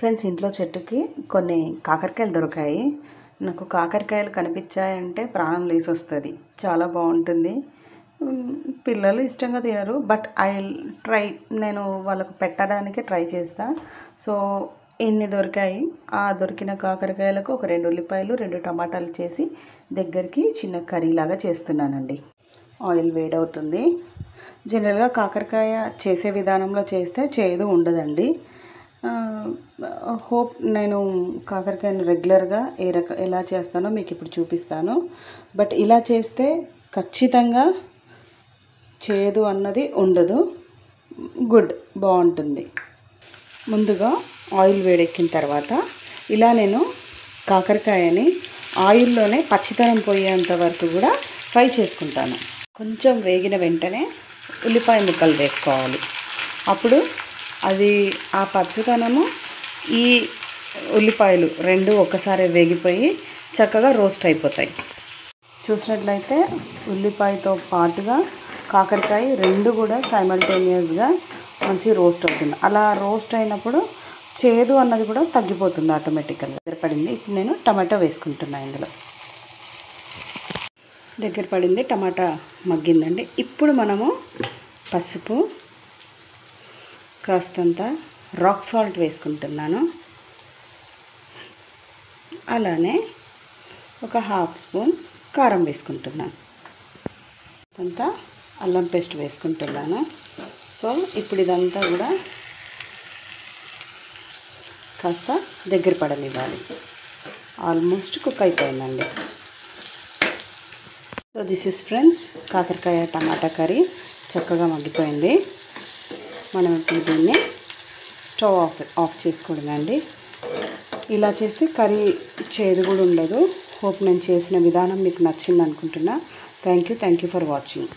Friends, ఇంట్లో చెట్టుకి కొన్ని కాకరకాయలు దొరికాయి. నాకు కాకరకాయలు కనిపించాయంటే ప్రాణం లేసొస్తుంది. చాలా బాగుంటుంది. పిల్లలు ఇష్టంగా తినరు, బట్ నేను వాళ్ళకు పెట్టడానికి ట్రై చేస్తా. సో ఇన్ని దొరికాయి. ఆ దొరికిన కాకరకాయలకు ఒక 2 ఉల్లిపాయలు 2 టమాటాలు చేసి దగ్గరికి చిన్న కర్రీలాగా చేస్తున్నానండి. ఆయిల్ వేడవుతుంది. జనరల్గా కాకరకాయ చేసే విధానంలో చేస్తే చేదు ఉండదండి. హోప్ నేను కాకరకాయను రెగ్యులర్గా ఎలా చేస్తానో మీకు ఇప్పుడు చూపిస్తాను. బట్ ఇలా చేస్తే ఖచ్చితంగా చేదు అన్నది ఉండదు. బాగుంటుంది. ముందుగా ఆయిల్ వేడెక్కిన తర్వాత ఇలా నేను కాకరకాయని ఆయిల్లోనే పచ్చితనం పోయేంత వరకు కూడా ఫ్రై చేసుకుంటాను. కొంచెం వేగిన వెంటనే ఉల్లిపాయ ముక్కలు వేసుకోవాలి. అప్పుడు అది ఆ పచ్చితనము ఈ ఉల్లిపాయలు 2 ఒక్కసారి వేగిపోయి చక్కగా రోస్ట్ అయిపోతాయి. చూసినట్లయితే ఉల్లిపాయతో పాటుగా కాకరకాయ 2 కూడా సైమల్టేనియస్గా మంచి రోస్ట్ అవుతుంది. అలా రోస్ట్ అయినప్పుడు చేదు అన్నది కూడా తగ్గిపోతుంది ఆటోమేటికల్గా. దగ్గర పడింది. ఇప్పుడు నేను టమాటో వేసుకుంటున్నాను. ఇందులో దగ్గర పడింది. టమాటా మగ్గిందండి. ఇప్పుడు మనము పసుపు, కాస్తంత రాక్ సాల్ట్ వేసుకుంటున్నాను. అలానే ఒక 1/2 స్పూన్ కారం వేసుకుంటున్నాను. అంతా అల్లం పేస్ట్ వేసుకుంటున్నాను. సో ఇప్పుడు ఇదంతా కూడా కాస్త దగ్గర పడనివ్వాలి. ఆల్మోస్ట్ కుక్ అయిపోయిందండి. సో దిస్ ఇస్ ఫ్రెండ్స్, కాకరకాయ టమాటా కర్రీ చక్కగా మగ్గిపోయింది. మనం ఇప్పుడు దీన్ని స్టవ్ ఆఫ్ చేసుకోవడమండి. ఇలా చేస్తే కర్రీ చేదు కూడా ఉండదు. హోప్ నేను చేసిన విధానం మీకు నచ్చింది అనుకుంటున్నా. Thank you for watching.